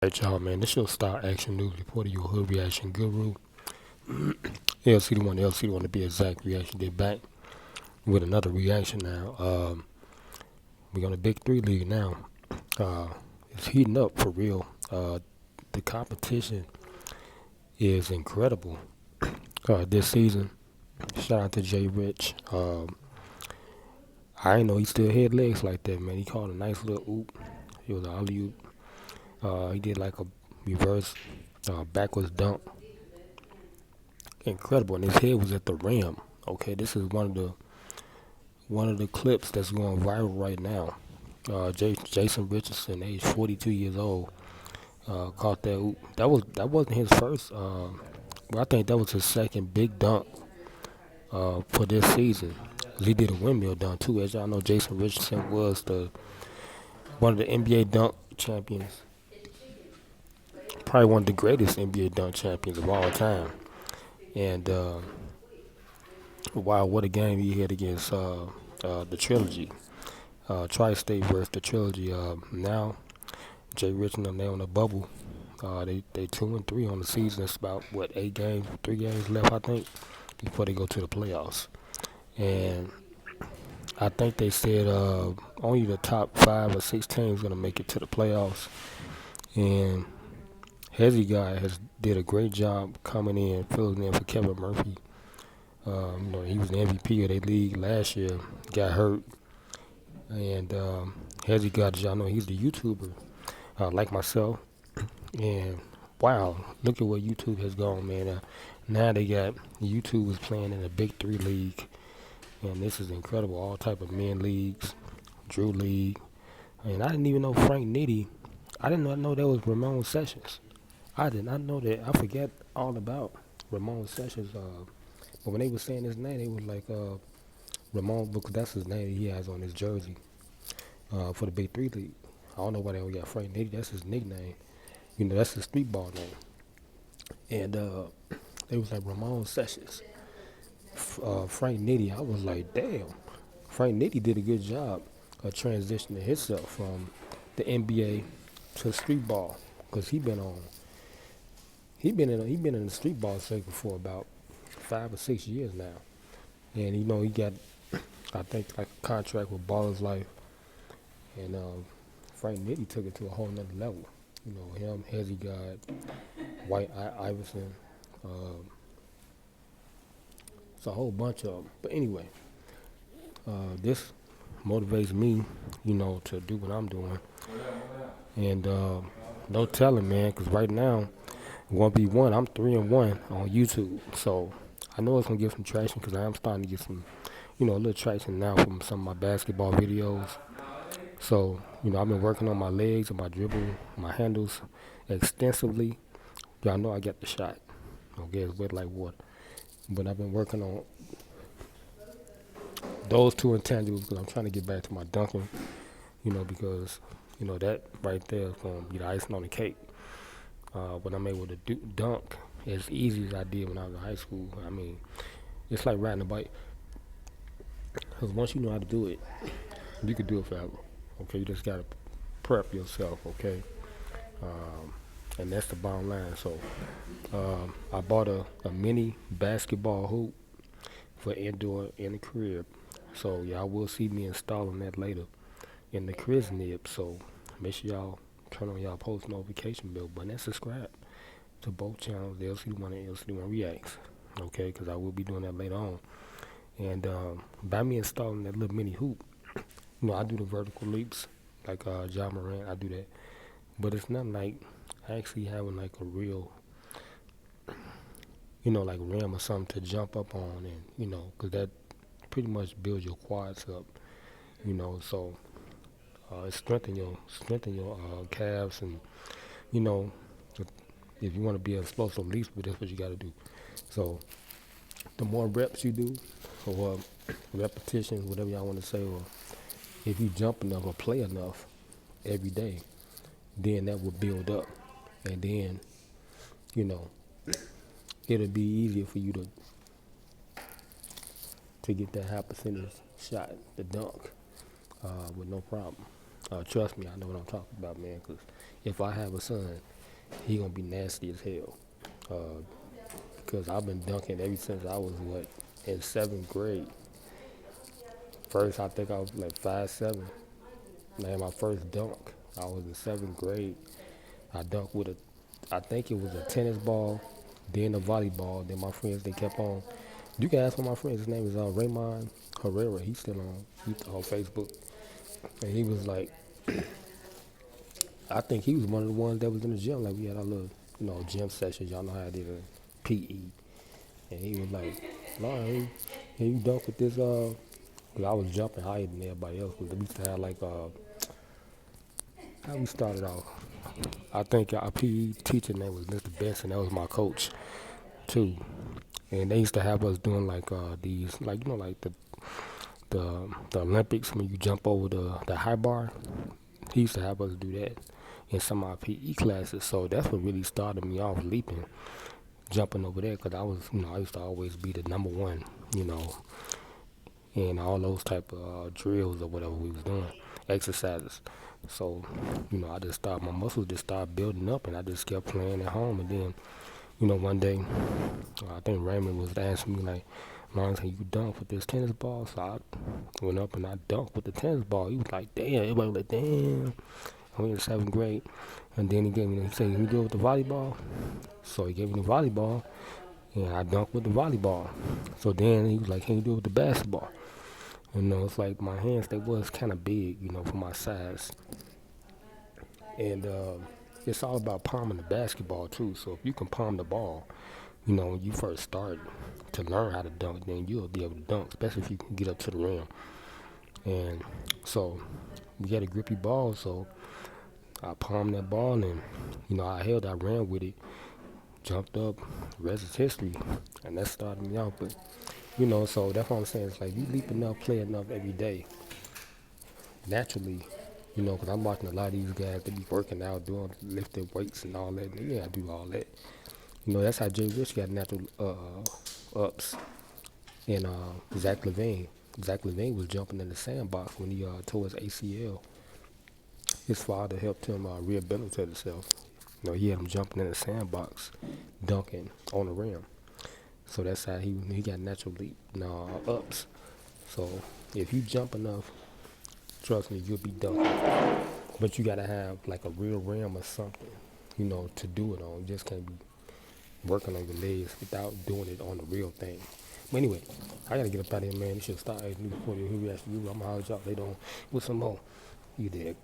Alright, y'all, man. This your Star Action News Reporter, your hood reaction guru. LCD1 to be exact. Reaction Day back with another reaction now. We're on the Big Three League now. Uh, it's heating up for real. The competition is incredible this season. Shout out to Jay Rich. I didn't know he still had legs like that, man. He caught a nice little oop. It was an alley oop. He did like a reverse backwards dunk. Incredible, and his head was at the rim. Okay, this is one of the clips that's going viral right now. Jason Richardson, age 42 years old, caught that oop. That wasn't his first. Well, I think that was his second big dunk for this season. He did a windmill dunk too. As y'all know, Jason Richardson was the one of the NBA dunk champions, probably one of the greatest NBA dunk champions of all time. And wow, what a game he had against the trilogy. Tri-State versus the trilogy. Now, Jay Rich and them, they on the bubble. They 2-3 on the season. It's about what 8 games, 3 games left, I think, before they go to the playoffs. And I think they said only the top 5 or 6 teams gonna make it to the playoffs. And Hezi guy has did a great job coming in, filling in for Kevin Murphy. He was the MVP of their league last year. Got hurt, and Hezi guy, as y'all know, he's the YouTuber, like myself. And wow, look at where YouTube has gone, man. Now they got YouTube is playing in the Big Three League, and this is incredible. All type of men leagues, Drew League, and I didn't even know Frank Nitty. I did not know that was Ramon Sessions. I did not know that. I forget all about Ramon Sessions. But when they were saying his name, they was like Ramon, because that's his name he has on his jersey for the Big Three League. I don't know why they got Frank Nitty. That's his nickname. That's his street ball name. And they was like Ramon Sessions. Frank Nitty, I was like, damn. Frank Nitty did a good job of transitioning himself from the NBA to street ball, because he been in the street ball circuit for about 5 or 6 years now. And he got, I think, like a contract with Ballers Life. And Frank Nitty took it to a whole nother level. Him, Hezi God, White Iverson. It's a whole bunch of them. But anyway, this motivates me, to do what I'm doing. And no telling, man, because right now, 1v1, I'm 3-1 on YouTube. So I know it's going to get some traction, because I am starting to get some, a little traction now from some of my basketball videos. So, I've been working on my legs and my dribble, my handles extensively. Y'all know I got the shot. Okay, it's wet like water. But I've been working on those two intangibles, because I'm trying to get back to my dunking, because, that right there is going to be the icing on the cake. When I'm able to dunk as easy as I did when I was in high school. I mean, it's like riding a bike. Because once you know how to do it, you can do it forever. Okay, you just got to prep yourself, okay? And that's the bottom line. So I bought a mini basketball hoop for indoor in the crib. So y'all will see me installing that later in the crib. So make sure y'all turn on y'all post notification bell button and subscribe to both channels, the LCD1 and LCD1 Reacts. Okay, because I will be doing that later on. And by me installing that little mini hoop, I do the vertical leaps like John Moran. I do that, but it's not like actually having like a real, like rim or something to jump up on, and because that pretty much builds your quads up, So it strengthen your calves, and you know if you want to be an explosive leap, but that's what you got to do. So the more reps you do, or repetitions, whatever y'all want to say, or if you jump enough or play enough every day, then that will build up, and then it'll be easier for you to get that high percentage shot, the dunk, with no problem. Trust me, I know what I'm talking about, man. Because if I have a son, he gonna be nasty as hell. Uh, because I've been dunking ever since I was in seventh grade. First, I think I was like 5'7". I had my first dunk. I was in seventh grade. I dunked with I think it was a tennis ball, then a volleyball. Then my friends, they kept on. You can ask one of my friends. His name is Raymond Herrera. He's on Facebook, and he was like, I think he was one of the ones that was in the gym. Like we had our little, gym sessions. Y'all know how I did a PE, and he was like, "No, hey, you dunk with this?" Cause I was jumping higher than everybody else. Cause we used to have like how we started off. I think our PE teacher name was Mr. Benson. That was my coach too. And they used to have us doing like these, like like the Olympics when you jump over the high bar. He used to have us do that in some of our PE classes. So that's what really started me off leaping, jumping over there. Cause I was, I used to always be the number one, you know, in all those type of drills or whatever we was doing, exercises. So, I just started, my muscles just started building up, and I just kept playing at home. And then, one day, I think Raymond was asking me like, Lawrence, can you dunk with this tennis ball? So I went up and I dunked with the tennis ball. He was like, damn. Everybody was like, damn. I went in seventh grade, and then he said, can you do it with the volleyball? So he gave me the volleyball, and I dunked with the volleyball. So then he was like, can you do it with the basketball? It's like my hands, they was kind of big, for my size. And it's all about palming the basketball, too. So if you can palm the ball, when you first start to learn how to dunk, then you'll be able to dunk, especially if you can get up to the rim. And so we had a grippy ball, so I palmed that ball, and, I ran with it, jumped up, the rest is history. And that started me out. But, so that's what I'm saying. It's like you leap enough, play enough every day, naturally, because I'm watching a lot of these guys, they be working out, doing lifting weights and all that. And yeah, I do all that. That's how Jay Rich got natural ups. And Zach Levine. Zach Levine was jumping in the sandbox when he tore his ACL. His father helped him rehabilitate himself. He had him jumping in the sandbox, dunking on the rim. So that's how he got natural leap ups. So if you jump enough, trust me, you'll be dunking. But you gotta have like a real rim or something, to do it on. You just can't be working on your legs without doing it on the real thing. But anyway, I gotta get up out of here, man. This should start before who we actually do. I'm gonna holler at y'all later on with some more. You dig?